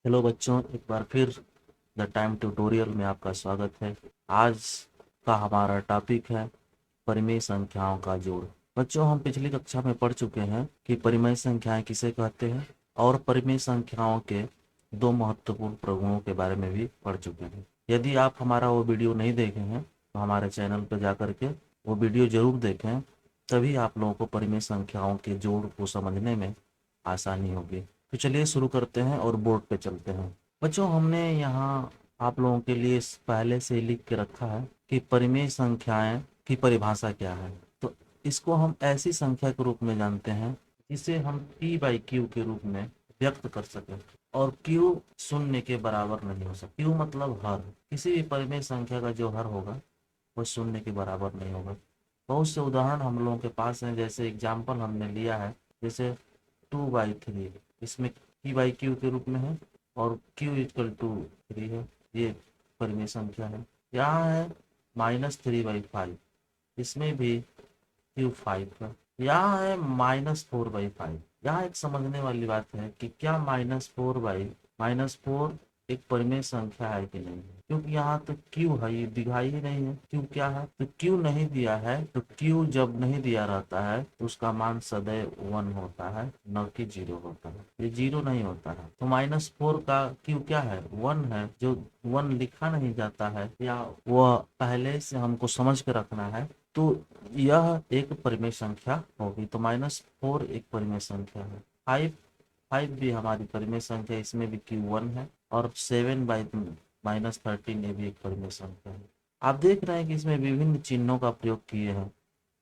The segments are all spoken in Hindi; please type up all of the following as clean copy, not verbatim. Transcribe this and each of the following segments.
हेलो बच्चों, एक बार फिर द टाइम ट्यूटोरियल में आपका स्वागत है। आज का हमारा टॉपिक है परिमेय संख्याओं का जोड़। बच्चों, हम पिछली कक्षा में पढ़ चुके हैं कि परिमेय संख्याएं किसे कहते हैं और परिमेय संख्याओं के दो महत्वपूर्ण प्रगुणों के बारे में भी पढ़ चुके हैं। यदि आप हमारा वो वीडियो नहीं देखे हैं तो हमारे चैनल पर जा करके वो वीडियो जरूर देखें, तभी आप लोगों को परिमेय संख्याओं के जोड़ को समझने में आसानी होगी। तो चलिए शुरू करते हैं और बोर्ड पे चलते हैं। बच्चों, हमने यहाँ आप लोगों के लिए पहले से ही लिख के रखा है कि परिमेय संख्याएं की परिभाषा क्या है। तो इसको हम ऐसी संख्या के रूप में जानते हैं जिसे हम p बाई क्यू के रूप में व्यक्त कर सकें, और q शून्य के बराबर नहीं हो सकता। q मतलब हर, किसी भी परिमेय संख्या का जो हर होगा वो शून्य के बराबर नहीं होगा। बहुत से उदाहरण हम लोगों के पास हैं, जैसे एग्जाम्पल हमने लिया है, जैसे 2/3, इसमें p बाई क्यू के रूप में है और q इक्वल टू 3 है, ये परिमेय संख्या है। यहाँ है -3/5, इसमें भी क्यू 5 है। यहाँ है -4/5। यहाँ एक समझने वाली बात है कि क्या -4 एक परिमेय संख्या है कि नहीं, क्योंकि यहाँ तो क्यू है, ये दिखाई ही नहीं है क्यू क्या है। तो क्यू नहीं दिया है, तो क्यू जब नहीं दिया रहता है तो उसका मान सदैव 1 होता है, न कि 0 होता है। ये 0 नहीं होता है। तो -4 का क्यू क्या है, 1 है। जो 1 लिखा नहीं जाता है या वह पहले से हमको समझ के रखना है, तो यह एक परिमेय संख्या होगी। तो -4 एक परिमेय संख्या है। 5 भी हमारी परिमेय संख्या, इसमें भी Q1 है। और 7/-13 ये भी एक परिमेय संख्या है। आप देख रहे हैं कि इसमें विभिन्न चिन्हों का प्रयोग किए हैं।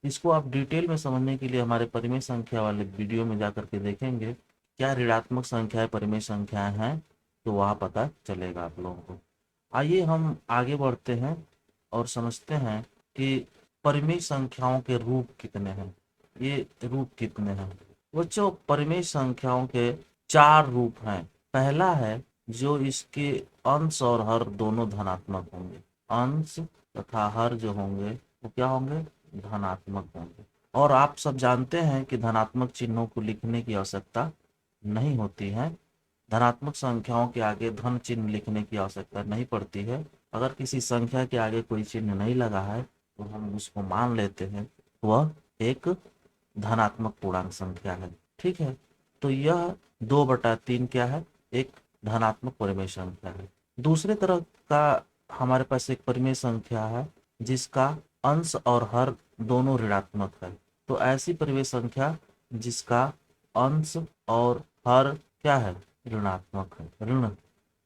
इसको आप डिटेल में समझने के लिए हमारे परिमेय संख्या वाले वीडियो में जाकर के देखेंगे क्या ऋणात्मक संख्याएं परिमेय संख्याएं हैं, तो वहाँ पता चलेगा आप लोगों को। आइए हम आगे बढ़ते हैं और समझते हैं कि परिमेय संख्याओं के रूप कितने हैं। ये रूप कितने हैं बच्चों? परिमेय संख्याओं के 4 रूप हैं। पहला है जो इसके अंश और हर दोनों धनात्मक होंगे। अंश तथा हर जो होंगे वो क्या होंगे, धनात्मक होंगे। और आप सब जानते हैं कि धनात्मक चिन्हों को लिखने की आवश्यकता नहीं होती है। धनात्मक संख्याओं के आगे धन चिन्ह लिखने की आवश्यकता नहीं पड़ती है। अगर किसी संख्या के आगे कोई चिन्ह नहीं लगा है तो हम उसको मान लेते हैं वह एक धनात्मक पूर्णांक संख्या है। ठीक है, तो यह 2/3 क्या है, एक धनात्मक परिमेय संख्या है। दूसरे तरह का हमारे पास एक परिमेय संख्या है जिसका अंश और हर दोनों ऋणात्मक है। तो ऐसी परिमेय संख्या जिसका अंश और हर क्या है, ऋणात्मक है, ऋण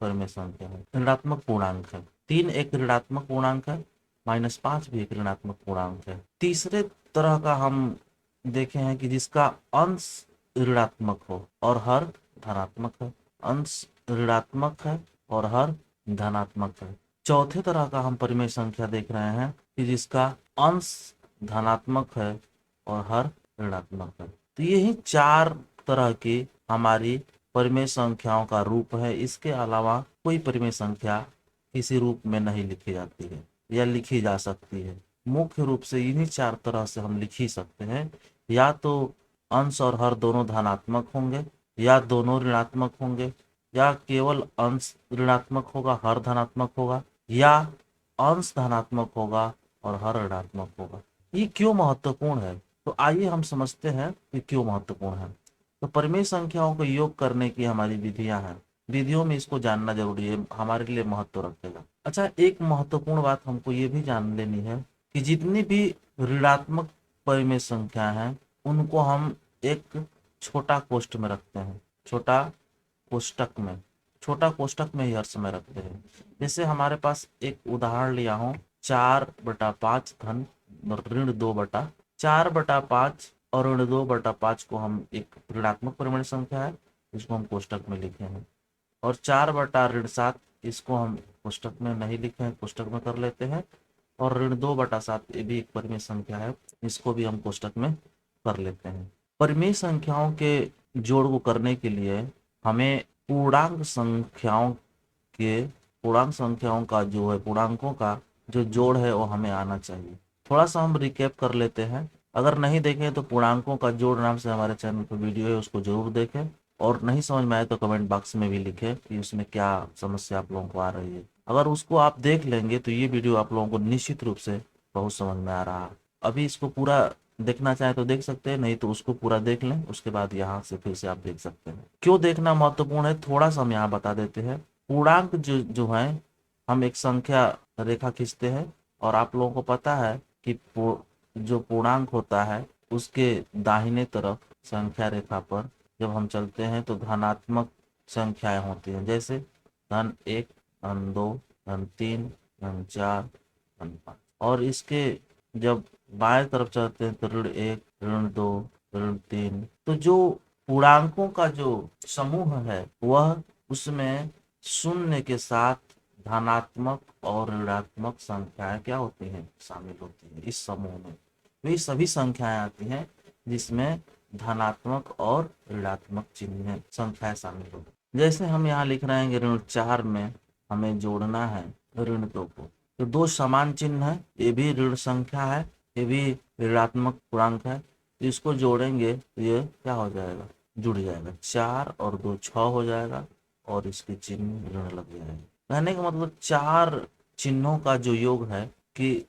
परिमेय संख्या है, ऋणात्मक पूर्णांक है। 3 एक ऋणात्मक पूर्णांक है, -5 भी एक ऋणात्मक पूर्णांक है। तीसरे तरह का हम देखे हैं कि जिसका अंश ऋणात्मक हो और हर धनात्मक है। अंश ऋणात्मक है और हर धनात्मक है। चौथे तरह का हम परिमेय संख्या देख रहे हैं कि जिसका अंश धनात्मक है और हर ऋणात्मक है। तो यही 4 तरह की हमारी परिमेय संख्याओं का रूप है। इसके अलावा कोई परिमेय संख्या किसी रूप में नहीं लिखी जाती है या लिखी जा सकती है। मुख्य रूप से इन्हीं 4 तरह से हम लिख ही सकते हैं। या तो अंश और हर दोनों धनात्मक होंगे, या दोनों ऋणात्मक होंगे, या केवल अंश ऋणात्मक होगा हर धनात्मक होगा, या अंश धनात्मक होगा और हर ऋणात्मक होगा। ये क्यों महत्वपूर्ण है, तो आइए हम समझते हैं कि क्यों महत्वपूर्ण है। तो परिमेय संख्याओं को योग करने की हमारी विधियां हैं। विधियों में इसको जानना जरूरी है, हमारे लिए महत्व रखेगा। अच्छा, एक महत्वपूर्ण बात हमको ये भी जान लेनी है कि जितनी भी ऋणात्मक परिमेय संख्या हैं उनको हम एक छोटा कोष्ठ में रखते हैं। छोटा कोष्टक में, छोटा कोष्टक में ही हर समय रखते हैं। जैसे हमारे पास एक उदाहरण लिया हो, 4/5 धन ऋण 2/, 4/5 और ऋण 2/5 को हम एक ऋणात्मक परिमेय संख्या है, इसको हम कोष्टक में लिखे हैं। और 4/7 इसको हम कोष्टक में नहीं लिखे हैं, कोष्टक में कर लेते हैं। और ऋण 2/7 ये भी एक परिमेय संख्या है, इसको भी हम कोष्टक में कर लेते हैं। परिमेय संख्याओं के जोड़ को करने के लिए हमें पूर्णांक संख्याओं का जो है, पूर्णांकों का जो जोड़ है वो हमें आना चाहिए। थोड़ा सा हम रिकैप कर लेते हैं। अगर नहीं देखें तो पूर्णांकों का जोड़ नाम से हमारे चैनल पर वीडियो है, उसको जरूर देखें। और नहीं समझ में आए तो कमेंट बॉक्स में भी लिखें कि उसमें क्या समस्या आप लोगों को आ रही है। अगर उसको आप देख लेंगे तो ये वीडियो आप लोगों को निश्चित रूप से बहुत समझ में आ रहा है। अभी इसको पूरा देखना चाहे तो देख सकते हैं, नहीं तो उसको पूरा देख लें, उसके बाद यहाँ से फिर से आप देख सकते हैं। क्यों देखना महत्वपूर्ण है थोड़ा सा हम यहाँ बता देते हैं। पूर्णांक जो जो है, हम एक संख्या रेखा खींचते हैं और आप लोगों को पता है कि जो पूर्णांक होता है उसके दाहिने तरफ संख्या रेखा पर जब हम चलते हैं तो धनात्मक संख्याएं होती हैं, जैसे धन 1, धन 2, धन 3, धन 4, धन 5। और इसके जब बाएं तरफ चलते हैं तो ऋण 1, ऋण 2, ऋण 3। तो जो पूर्णांकों का जो समूह है वह उसमें शून्य के साथ धनात्मक और ऋणात्मक संख्याएं क्या होती हैं, शामिल होती हैं इस समूह में। वे सभी संख्याएं आती हैं जिसमें धनात्मक और ऋणात्मक चिन्ह संख्याएं शामिल होती। जैसे हम यहाँ लिख रहे हैं कि ऋण 4 में हमें जोड़ना है ऋण 2 को, तो दो समान चिन्ह है, ये भी ऋण संख्या है, ये भी ऋणात्मक पूर्णांक है। तो इसको जोड़ेंगे तो ये क्या हो जाएगा, जुड़ जाएगा, 4 और 2 6 हो जाएगा और इसके चिन्ह ऋण लग जाएगा। कहने का मतलब 4 चिन्हों का जो योग है कि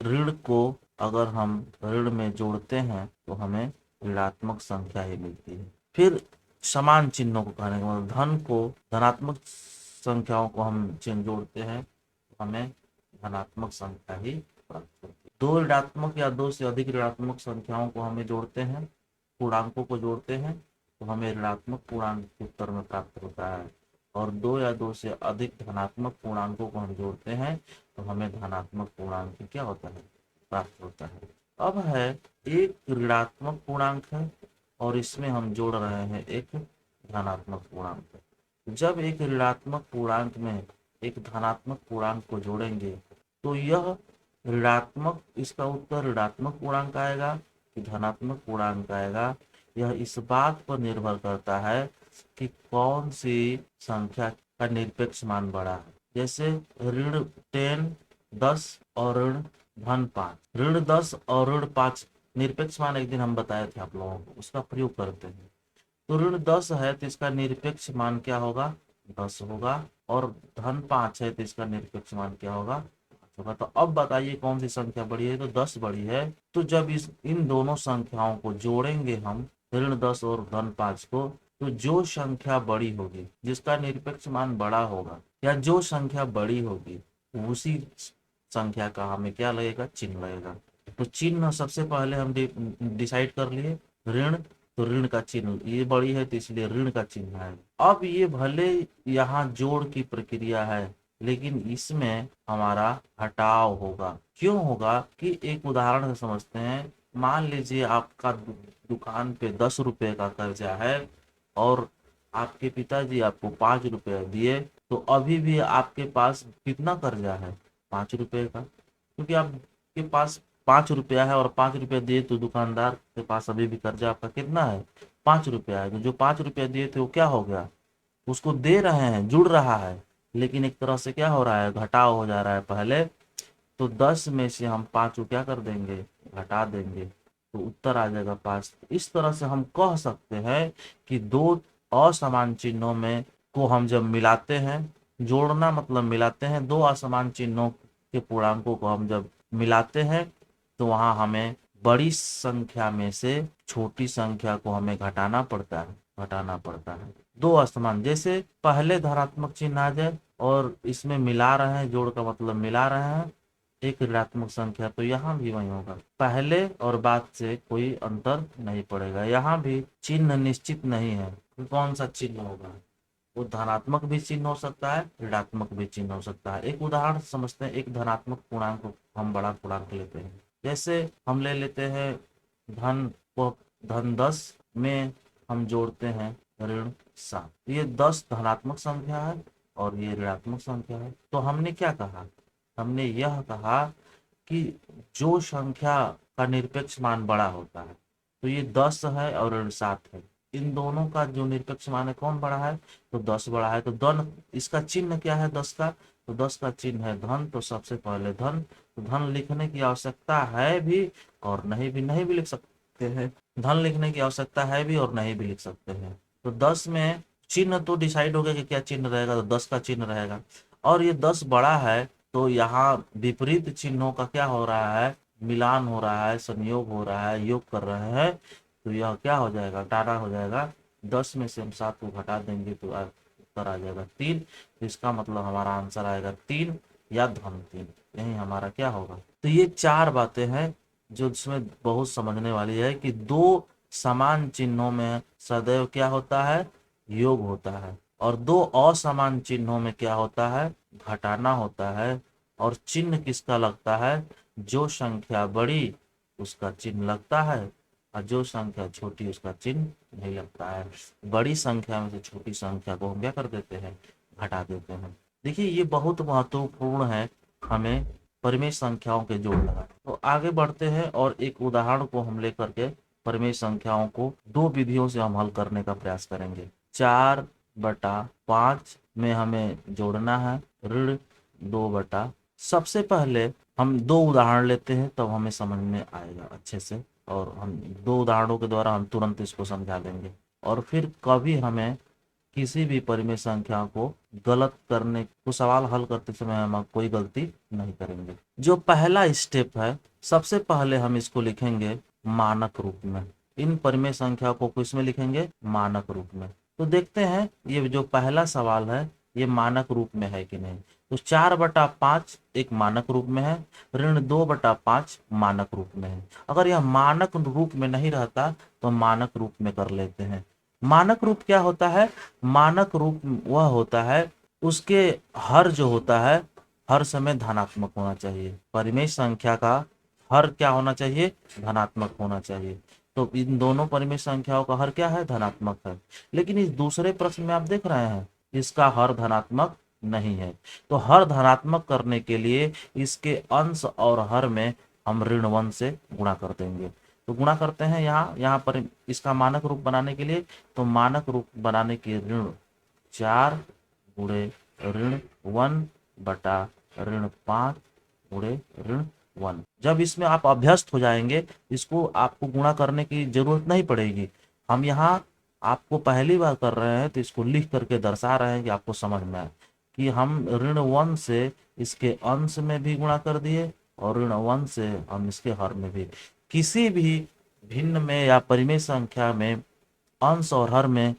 ऋण को अगर हम ऋण में जोड़ते हैं तो हमें ऋणात्मक संख्या ही मिलती है। फिर समान चिन्हों को कहने का मतलब धन को धनात्मक संख्याओं को हम चिन्ह जोड़ते हैं तो हमें धनात्मक संख्या ही प्राप्त होती है। दो ऋणात्मक या दो से अधिक ऋणात्मक संख्याओं को हमें जोड़ते हैं, पूर्णांकों को जोड़ते हैं तो हमें ऋणात्मक पूर्णांक उत्तर में प्राप्त होता है। और दो या दो से अधिक धनात्मक पूर्णांकों को हम जोड़ते हैं तो हमें धनात्मक पूर्णांक क्या होता है, प्राप्त होता है। अब है एक ऋणात्मक पूर्णांक है और इसमें हम जोड़ रहे हैं एक धनात्मक पूर्णांक। जब एक ऋणात्मक पूर्णांक में एक धनात्मक पूर्णांक को जोड़ेंगे तो यह ऋणात्मक, इसका उत्तर ऋणात्मक पूर्णांक आएगा कि धनात्मक पूर्णांक आएगा, यह इस बात पर निर्भर करता है कि कौन सी संख्या का निरपेक्ष मान बड़ा है। जैसे ऋण 10, 10 और ऋण धन 5, ऋण 10 और ऋण 5 निरपेक्ष मान एक दिन हम बताए थे आप लोगों को, उसका प्रयोग करते हैं। तो ऋण 10 है तो इसका निरपेक्ष मान क्या होगा, 10 होगा। और धन 5 है तो इसका निरपेक्ष मान क्या होगा, 5 होगा। तो अब बताइए कौन सी संख्या बड़ी है, तो 10 बड़ी है। तो जब इन दोनों संख्याओं को जोड़ेंगे हम, ऋण 10 और धन 5 को, तो जो संख्या बड़ी होगी, जिसका निरपेक्ष मान बड़ा होगा या जो संख्या बड़ी होगी, उसी संख्या का हमें क्या लगेगा, चिन्ह लगेगा। तो चिन्ह सबसे पहले हम डिसाइड कर लिए, ऋण, तो ऋण का चिन्ह ये बड़ी है तो इसलिए ऋण का चिन्ह है। अब ये भले यहाँ जोड़ की प्रक्रिया है लेकिन इसमें हमारा घटाव होगा। क्यों होगा कि एक उदाहरण से समझते हैं। मान लीजिए आपका दुकान पे 10 रुपए का कर्जा है और आपके पिताजी आपको 5 रुपए दिए, तो अभी भी आपके पास कितना कर्जा है, 5 रुपए का। क्योंकि आपके पास 5 रुपया है और 5 रुपया दिए तो दुकानदार के पास अभी भी कर्जा आपका कितना है, 5 रुपया है। तो जो 5 रुपया दिए थे वो क्या हो गया, उसको दे रहे हैं, जुड़ रहा है, लेकिन एक तरह से क्या हो रहा है, घटाव हो जा रहा है पहले। तो 10 में से हम 5 को क्या कर देंगे, घटा देंगे, तो उत्तर आ जाएगा 5। इस तरह से हम कह सकते हैं कि दो असमान चिन्हों में को हम जब मिलाते हैं, जोड़ना मतलब मिलाते हैं, दो असमान चिन्हों के पूर्णांकों को हम जब मिलाते हैं तो वहां हमें बड़ी संख्या में से छोटी संख्या को हमें घटाना पड़ता है, घटाना पड़ता है। दो असमान, जैसे पहले धनात्मक चिन्ह आ जाए और इसमें मिला रहे हैं, जोड़ का मतलब मिला रहे हैं एक ऋणात्मक संख्या, तो यहाँ भी वही होगा, पहले और बाद से कोई अंतर नहीं पड़ेगा। यहाँ भी चिन्ह निश्चित नहीं है कौन सा चिन्ह होगा, वो धनात्मक भी चिन्ह हो सकता है, ऋणात्मक भी चिन्ह हो सकता है। एक उदाहरण समझते हैं, एक धनात्मक पूर्णांक को हम बड़ा पूर्णांक लेते हैं, जैसे हम ले लेते हैं धन को, धन 10 में हम जोड़ते हैं ऋण 7, ये 10 धनात्मक संख्या है और ये ऋणात्मक संख्या है। तो हमने क्या कहा, हमने यह कहा कि जो संख्या का निरपेक्ष मान बड़ा होता है, तो ये 10 है और ऋण 7 है, इन दोनों का जो निरपेक्ष मान है कौन बड़ा है, तो 10 बड़ा है। तो धन, इसका चिन्ह क्या है 10 का, तो 10 का चिन्ह है धन, तो सबसे पहले धन। तो धन लिखने की आवश्यकता है भी और नहीं भी लिख सकते हैं, धन लिखने की आवश्यकता है भी और नहीं भी लिख सकते हैं। तो 10 में चिन्ह तो डिसाइड हो गया कि क्या चिन्ह रहेगा, तो 10 का चिन्ह रहेगा। और ये 10 बड़ा है तो यहाँ विपरीत चिन्हों का क्या हो रहा है, मिलान हो रहा है, संयोग हो रहा है, योग कर रहे हैं। तो यह क्या हो जाएगा, घटाना हो जाएगा। 10 में से हम 7 को घटा देंगे तो उत्तर आ जाएगा 3। तो इसका मतलब हमारा आंसर आएगा 3 या धन 3। यही हमारा क्या होगा। तो ये 4 बातें हैं जो इसमें बहुत समझने वाली है कि दो समान चिन्हों में सदैव क्या होता है, योग होता है। और दो असमान चिन्हों में क्या होता है, घटाना होता है। और चिन्ह किसका लगता है, जो संख्या बड़ी उसका चिन्ह लगता है, और जो संख्या छोटी उसका चिन्ह नहीं लगता है। बड़ी संख्या में से छोटी संख्या को हम क्या कर देते हैं, घटा देते हैं। देखिए ये बहुत महत्वपूर्ण है हमें परिमेय संख्याओं के जोड़ लगाना। तो आगे बढ़ते हैं और एक उदाहरण को हम लेकर के परिमेय संख्याओं को दो विधियों से हम हल करने का प्रयास करेंगे। 4/5 में हमें जोड़ना है ऋण 2/। सबसे पहले हम दो उदाहरण लेते हैं तब हमें समझ में आएगा अच्छे से, और हम दो उदाहरणों के द्वारा हम तुरंत इसको समझा लेंगे। और फिर कभी हमें किसी भी परिमेय संख्या को गलत करने को, सवाल हल करते समय हम कोई गलती नहीं करेंगे। जो पहला स्टेप है, सबसे पहले हम इसको लिखेंगे मानक रूप में। इन परिमेय संख्या को किस में लिखेंगे, मानक रूप में। तो देखते हैं ये जो पहला सवाल है ये मानक रूप में है कि नहीं। तो 4/5 एक मानक रूप में है, ऋण 2/5 मानक रूप में है। अगर यह मानक रूप में नहीं रहता तो मानक रूप में कर लेते हैं। मानक रूप क्या होता है, मानक रूप वह होता है उसके हर जो होता है हर समय धनात्मक होना चाहिए। परिमेय संख्या का हर क्या होना चाहिए, धनात्मक होना चाहिए। तो इन दोनों परिमेय संख्याओं का हर क्या है, धनात्मक है। लेकिन इस दूसरे प्रश्न में आप देख रहे हैं इसका हर धनात्मक नहीं है। तो हर धनात्मक करने के लिए इसके अंश और हर में हम ऋण 1 से गुणा कर देंगे। तो गुणा करते हैं यहाँ पर इसका मानक रूप बनाने के लिए। तो मानक रूप बनाने के ऋण 4 गुणे ऋण 1/ऋण 5 गुणे ऋण 1। जब इसमें आप अभ्यस्त हो जाएंगे इसको आपको गुणा करने की जरूरत नहीं पड़ेगी। हम यहाँ आपको पहली बार कर रहे हैं तो इसको लिख करके दर्शा रहे हैं कि आपको समझ में आए कि हम ऋण 1 से इसके अंश में भी गुणा कर दिए और ऋण 1 से हम इसके हर में भी। किसी भी भिन्न में या परिमेय संख्या में अंश और हर में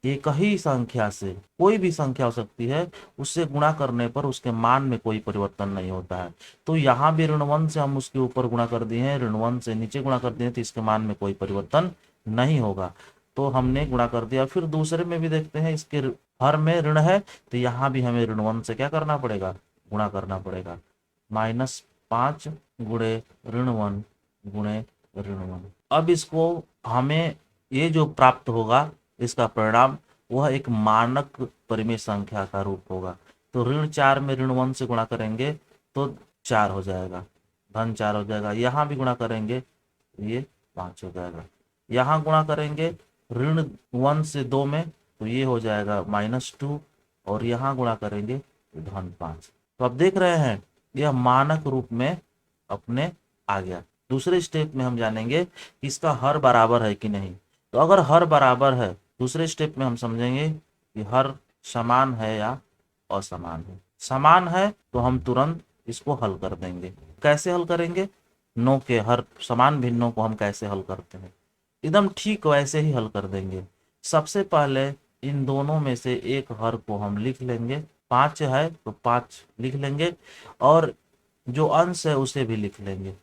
एक ही संख्या से, कोई भी संख्या हो सकती है, उससे गुणा करने पर उसके मान में कोई परिवर्तन नहीं होता है। तो यहाँ भी ऋण 1 से हम उसके ऊपर गुणा कर दिए हैं, ऋण 1 से नीचे गुणा कर दिए तो इसके मान में कोई परिवर्तन नहीं होगा। तो हमने गुणा कर दिया। फिर दूसरे में भी देखते हैं इसके हर में ऋण है तो यहाँ भी हमें ऋण 1 से क्या करना पड़ेगा, गुणा करना पड़ेगा। -5 गुणे ऋण 1 गुणे ऋण 1। अब इसको हमें ये जो प्राप्त होगा इसका परिणाम वह एक मानक परिमेय संख्या का रूप होगा। तो ऋण 4 में ऋण 1 से गुणा करेंगे तो 4 हो जाएगा, धन 4 हो जाएगा। यहाँ भी गुणा करेंगे ये 5 हो जाएगा। यहाँ गुणा करेंगे ऋण 1 से 2 में तो ये हो जाएगा -2, और यहाँ गुणा करेंगे तो धन 5। तो अब देख रहे हैं यह मानक रूप में अपने आ गया। दूसरे स्टेप में हम जानेंगे कि इसका हर बराबर है कि नहीं। तो अगर हर बराबर है, दूसरे स्टेप में हम समझेंगे कि हर समान है या असमान है। समान है तो हम तुरंत इसको हल कर देंगे। कैसे हल करेंगे, नो के हर समान भिन्नों को हम कैसे हल करते हैं, एकदम ठीक वैसे ही हल कर देंगे। सबसे पहले इन दोनों में से एक हर को हम लिख लेंगे। 5 है तो 5 लिख लेंगे, और जो अंश है उसे भी लिख लेंगे।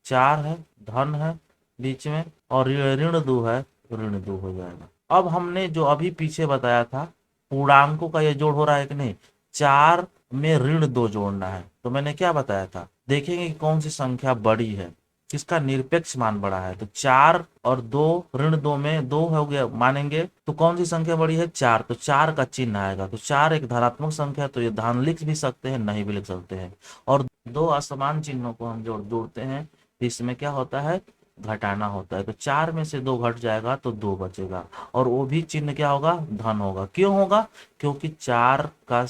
4 है, धन है बीच में, और ऋण 2 है तो ऋण 2 हो जाएगा। अब हमने जो अभी पीछे बताया था पूर्णांकों का ये जोड़ हो रहा है कि नहीं, 4 में ऋण 2 जोड़ना है। तो मैंने क्या बताया था, देखेंगे कि कौन सी संख्या बड़ी है, किसका निरपेक्ष मान बड़ा है। तो 4 और 2, ऋण 2 में 2 हो गया मानेंगे तो कौन सी संख्या बड़ी है, 4। तो 4 का चिन्ह आएगा। तो 4 एक धनात्मक संख्या, तो ये धन लिख भी सकते हैं, नहीं भी लिख सकते हैं। और दो असमान चिन्हों को हम जोड़ते हैं तो इसमें क्या होता है, घटाना होता है। तो 4 में से 2 घट जाएगा तो 2 बचेगा, और वो भी चिन्ह क्या होगा, धन होगा। क्यों होगा, क्योंकि 4 का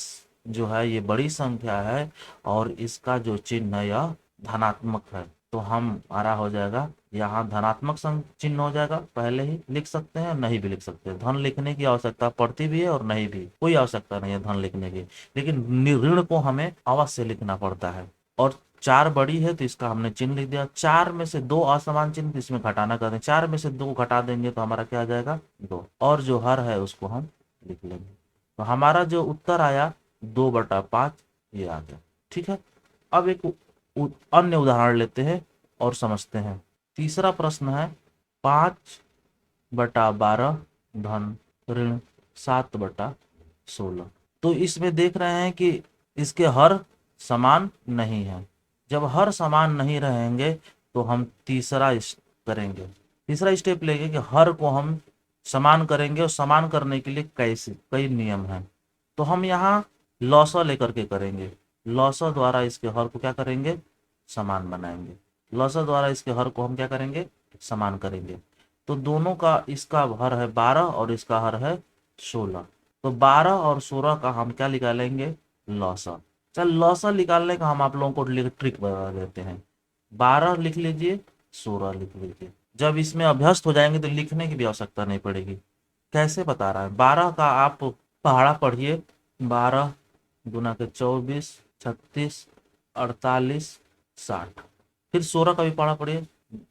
जो है ये बड़ी संख्या है और इसका जो चिन्ह है यह धनात्मक है। तो हमारा हो जाएगा यहाँ धनात्मक चिन्ह हो जाएगा, पहले ही लिख सकते हैं, नहीं भी लिख सकते हैं। धन लिखने की आवश्यकता पड़ती भी है और नहीं भी, कोई आवश्यकता नहीं है धन लिखने की, लेकिन ऋण को हमें अवश्य लिखना पड़ता है। और 4 बड़ी है तो इसका हमने चिन्ह लिख दिया। 4 में से 2 असमान चिन्ह तो इसमें घटाना कर दें, 4 में से 2 घटा देंगे तो हमारा क्या आ जाएगा 2, और जो हर है उसको हम लिख लेंगे। तो हमारा जो उत्तर आया 2/5 ये आ गया। ठीक है, अब एक अन्य उदाहरण लेते हैं और समझते हैं। तीसरा प्रश्न है 5/12 धन ऋण 7/16। तो इसमें देख रहे हैं कि इसके हर समान नहीं है। जब हर समान नहीं रहेंगे तो हम तीसरा करेंगे, तीसरा स्टेप लेंगे कि हर को हम समान करेंगे, और समान करने के लिए कई नियम हैं। तो हम यहाँ लॉसा लेकर के करेंगे, लॉसा द्वारा इसके हर को क्या करेंगे, समान बनाएंगे। लॉसा द्वारा इसके हर को हम क्या करेंगे, समान करेंगे। तो दोनों का, इसका हर है 12 और इसका हर है 16। तो 12 और 16 का हम क्या निकालेंगे, लॉसा। चल लॉसा निकालने का हम आप लोगों को ट्रिक बता देते हैं। 12 लिख लीजिए, 16 लिख लीजिए। जब इसमें अभ्यस्त हो जाएंगे तो लिखने की भी आवश्यकता नहीं पड़ेगी। कैसे बता रहा है, 12 का आप पहाड़ा पढ़िए, 12 गुना के 24, 36, 48, 60। फिर 16 का भी पहाड़ा पढ़िए,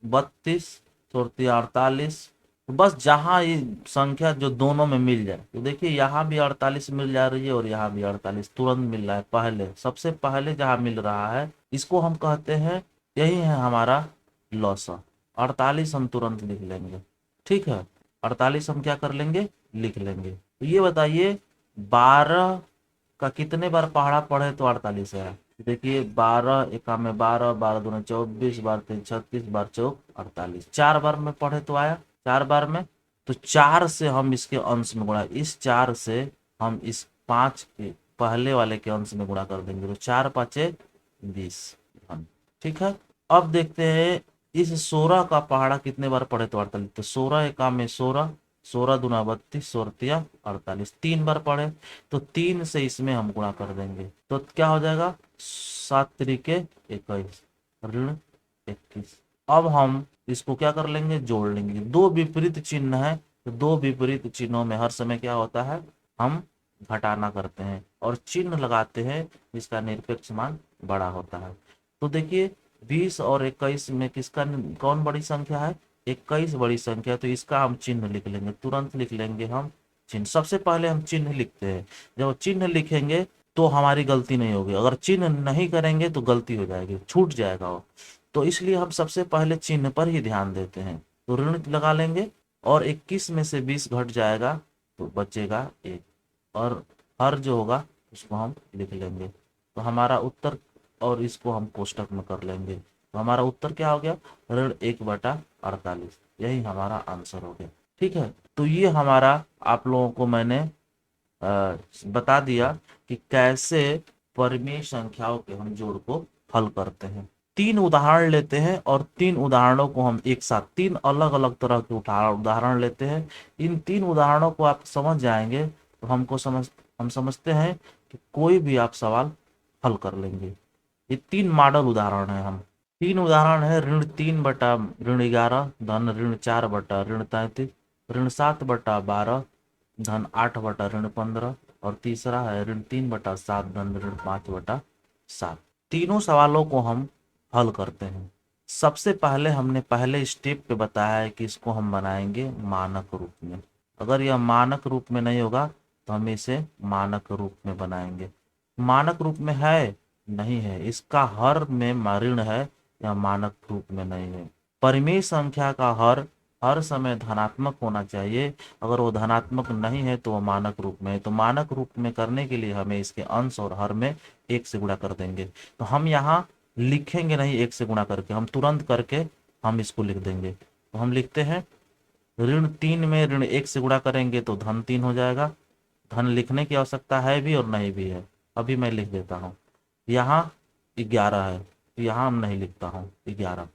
32, 48। तो बस जहाँ ये संख्या जो दोनों में मिल जाए, तो देखिए यहाँ भी 48 मिल जा रही है और यहाँ भी 48 तुरंत मिल रहा है। पहले सबसे पहले जहाँ मिल रहा है इसको हम कहते हैं, यही है हमारा लॉसा। 48 हम तुरंत लिख लेंगे। ठीक है, 48 हम क्या कर लेंगे, लिख लेंगे। तो ये बताइए 12 का कितने बार पहाड़ा पढ़े तो 48 है। देखिए 12 एका में 12, 12 दूना 24, 12 तीन 36, 12 चौक 48। 4 बार में पढ़े तो आया, 4 बार में। तो 4 से हम इसके अंश में गुणा, इस 4 से हम इस 5 के पहले वाले के अंश में गुणा कर देंगे। तो 4 5 20 धन। ठीक है, अब देखते हैं इस 16 का पहाड़ा कितने बार पढ़े तो 48। तो 16 एका में 16, 16 दूना 32, 16 48, 3 बार पढ़े। तो 3 से इसमें हम गुणा कर देंगे तो क्या हो जाएगा, 7 तरीके 21 ऋण 21। अब हम इसको क्या कर लेंगे, जोड़ लेंगे। दो विपरीत चिन्ह है, तो दो विपरीत चिन्हों में हर समय क्या होता है, हम घटाना करते हैं और चिन्ह लगाते हैं जिसका निरपेक्ष मान बड़ा होता है। तो देखिए 20 और 21 में किसका कौन बड़ी संख्या है, 21 बड़ी संख्या। तो इसका हम चिन्ह लिख लेंगे, तुरंत लिख लेंगे हम चिन्ह। सबसे पहले हम चिन्ह लिखते हैं, जब चिन्ह लिखेंगे तो हमारी गलती नहीं होगी। अगर चिन्ह नहीं करेंगे तो गलती हो जाएगी, छूट जाएगा वो। तो इसलिए हम सबसे पहले चिन्ह पर ही ध्यान देते हैं। तो ऋण लगा लेंगे और 21 में से 20 घट जाएगा तो बचेगा 1, और हर जो होगा उसको हम लिख लेंगे। तो हमारा उत्तर, और इसको हम कोष्टक में कर लेंगे। तो हमारा उत्तर क्या हो गया, ऋण 1/48। यही हमारा आंसर हो गया। ठीक है, तो ये हमारा आप लोगों को मैंने बता दिया कि कैसे परिमेय संख्याओं के हम जोड़ को हल करते हैं। 3 उदाहरण लेते हैं और 3 उदाहरणों को हम एक साथ, 3 अलग अलग तरह के उदाहरण लेते हैं। इन 3 उदाहरणों को आप समझ जाएंगे तो हम समझते हैं कि कोई भी आप सवाल हल कर लेंगे। ये 3 मॉडल उदाहरण है। हम 3 उदाहरण है, ऋण 3/11 धन ऋण 4/33, ऋण 7/12 धन 8/15, और तीसरा है ऋण 3/7 धन ऋण 5/7। तीनों सवालों को हम हल करते हैं। सबसे पहले हमने पहले स्टेप पे बताया है कि इसको हम बनाएंगे मानक रूप में। अगर यह मानक रूप में नहीं होगा तो हम इसे मानक रूप में बनाएंगे। मानक रूप में है, नहीं है, इसका हर में ऋण है, यह मानक रूप में नहीं है। परिमेय संख्या का हर हर समय धनात्मक होना चाहिए। अगर वो धनात्मक नहीं है तो वो मानक रूप में है। तो मानक रूप में करने के लिए हमें इसके अंश और हर में 1 से गुणा कर देंगे। तो हम यहाँ लिखेंगे नहीं 1 से गुणा करके, हम तुरंत करके हम इसको लिख देंगे। तो हम लिखते हैं ऋण 3 में ऋण 1 से गुणा करेंगे तो धन 3 हो जाएगा। धन लिखने की आवश्यकता है भी और नहीं भी है, अभी मैं लिख देता हूँ। यहाँ 11 है, यहाँ हम नहीं लिखता हूँ 11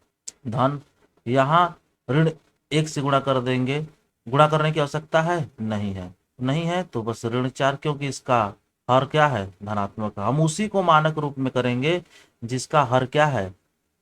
धन। यहाँ ऋण 1 से गुणा कर देंगे, गुणा करने की आवश्यकता है, नहीं है, नहीं है तो बस ऋण 4, क्योंकि इसका हर क्या है, धनात्मक। हम उसी को मानक रूप में करेंगे जिसका हर क्या है,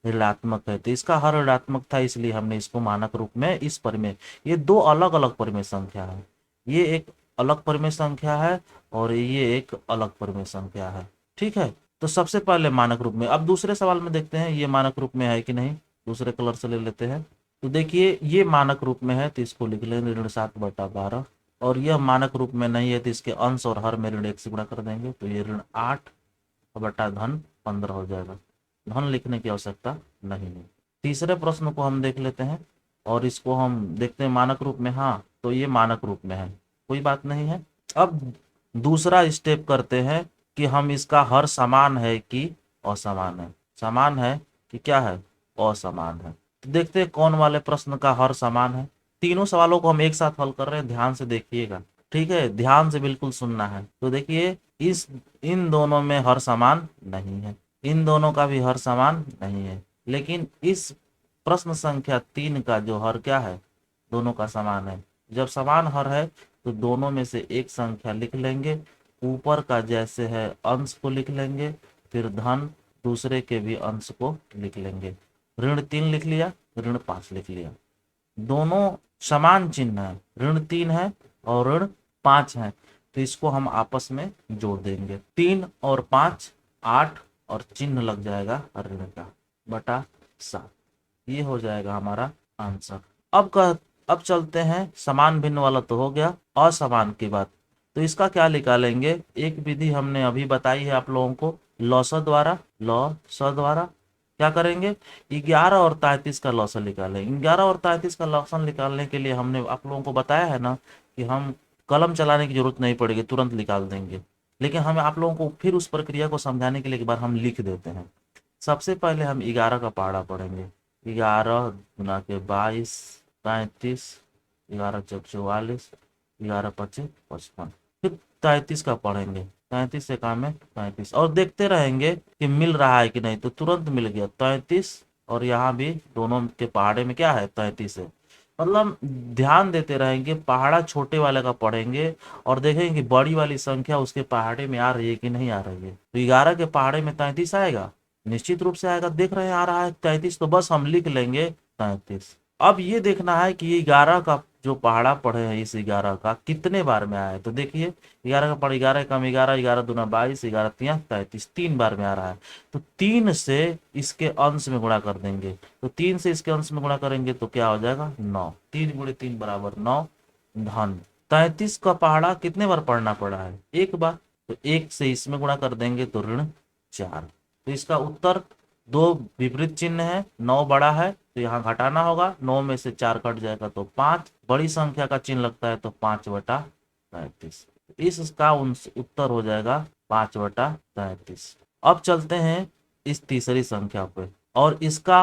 ऋणात्मक है, तो इसका हर ऋणात्मक था, इसलिए हमने इसको मानक रूप में इस परिमेय, ये दो अलग अलग परिमेय संख्या है, ये एक अलग परिमेय संख्या है और ये एक अलग परिमेय संख्या है। ठीक है, तो सबसे पहले मानक रूप में। अब दूसरे सवाल में देखते हैं ये मानक रूप में है कि नहीं, दूसरे कलर से ले लेते हैं। तो देखिए ये मानक रूप में है तो इसको लिख लेंगे ऋण 7/12, और यह मानक रूप में नहीं है तो इसके अंश और हर में ऋण 1 से गुणा कर देंगे, तो ये ऋण 8/धन 15 हो जाएगा। धन लिखने की आवश्यकता नहीं है। तीसरे प्रश्न को हम देख लेते हैं और इसको हम देखते हैं मानक रूप में, हाँ तो ये मानक रूप में है, कोई बात नहीं है। अब दूसरा स्टेप करते हैं कि हम इसका हर समान है कि असमान है, समान है कि क्या है, असमान है। तो देखते हैं कौन वाले प्रश्न का हर समान है। तीनों सवालों को हम एक साथ हल कर रहे हैं, ध्यान से देखिएगा, ठीक है, ध्यान से बिल्कुल सुनना है। तो देखिए इस इन दोनों में हर समान नहीं है, इन दोनों का भी हर समान नहीं है, लेकिन इस प्रश्न संख्या 3 का जो हर क्या है, दोनों का समान है। जब समान हर है तो दोनों में से एक संख्या लिख लेंगे, ऊपर का जैसे है अंश को लिख लेंगे, फिर धन दूसरे के भी अंश को लिख लेंगे। ऋण 3 लिख लिया, ऋण 5 लिख लिया, दोनों समान चिन्ह है, ऋण 3 है और ऋण 5 है, तो इसको हम आपस में जोड़ देंगे। 3 और 5 8 और चिन्ह लग जाएगा ऋण का बटा 7, ये हो जाएगा हमारा आंसर। अब चलते हैं, समान भिन्न वाला तो हो गया, असमान की बात। तो इसका क्या निकालेंगे, एक विधि हमने अभी बताई है आप लोगों को, लॉ स द्वारा क्या करेंगे, 11 और 33 का लॉसन निकालेंगे। 11 और 33 का लॉसन निकालने के लिए हमने आप लोगों को बताया है ना कि हम कलम चलाने की जरूरत नहीं पड़ेगी, तुरंत निकाल देंगे, लेकिन हमें आप लोगों को फिर उस प्रक्रिया को समझाने के लिए एक बार हम लिख देते हैं। सबसे पहले हम 11 का पहाड़ा पढ़ेंगे, 11 गुना के 22 33, 11 × 4 = 44, 11 × 5 = 55। फिर 33 का पढ़ेंगे, 33 से काम है 35, और देखते रहेंगे कि मिल रहा है कि नहीं, तो तुरंत मिल गया 33, और यहाँ भी दोनों के पहाड़े में क्या है 33 है। मतलब ध्यान देते रहेंगे, पहाड़ा छोटे वाले का पढ़ेंगे और देखेंगे कि बड़ी वाली संख्या उसके पहाड़े में आ रही है कि नहीं आ रही है। तो 11 के पहाड़े में 33 आएगा, निश्चित रूप से आएगा, देख रहे हैं आ रहा है 33, तो बस हम लिख लेंगे 33। अब ये देखना है कि ये 11 का जो पहाड़ा पढ़े हैं इस 11 का कितने बार में आया है। तो देखिए 11 का पढ़ 11 कम 11, 11 दूना 22, 11 तिया 33, 3 बार में आ रहा है, तो 3 से इसके अंश में गुणा कर देंगे। तो 3 से इसके अंश में गुणा करेंगे तो क्या हो जाएगा 9, 3 × 3 = 9, धन 33 का पहाड़ा कितने बार पढ़ना पड़ा है, एक बार, तो 1 से इसमें गुणा कर देंगे तो ऋण 4। तो इसका उत्तर दो विपरीत चिन्ह है, 9 बड़ा है तो यहाँ घटाना होगा, 9 में से 4 कट जाएगा तो 5, बड़ी संख्या का चिन्ह लगता है तो 5/33, इसका उत्तर हो जाएगा 5/33। अब चलते हैं इस तीसरी संख्या पे, और इसका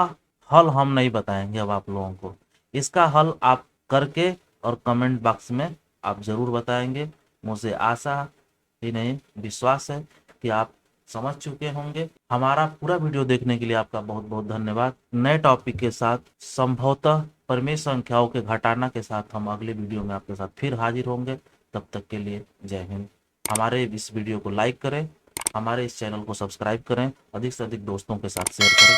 हल हम नहीं बताएंगे अब आप लोगों को, इसका हल आप करके और कमेंट बॉक्स में आप जरूर बताएंगे। मुझे आशा ही नहीं विश्वास है कि आप समझ चुके होंगे। हमारा पूरा वीडियो देखने के लिए आपका बहुत बहुत धन्यवाद। नए टॉपिक के साथ, संभवतः परिमेय संख्याओं के घटाना के साथ, हम अगले वीडियो में आपके साथ फिर हाजिर होंगे। तब तक के लिए जय हिंद। हमारे इस वीडियो को लाइक करें, हमारे इस चैनल को सब्सक्राइब करें, अधिक से अधिक दोस्तों के साथ शेयर करें।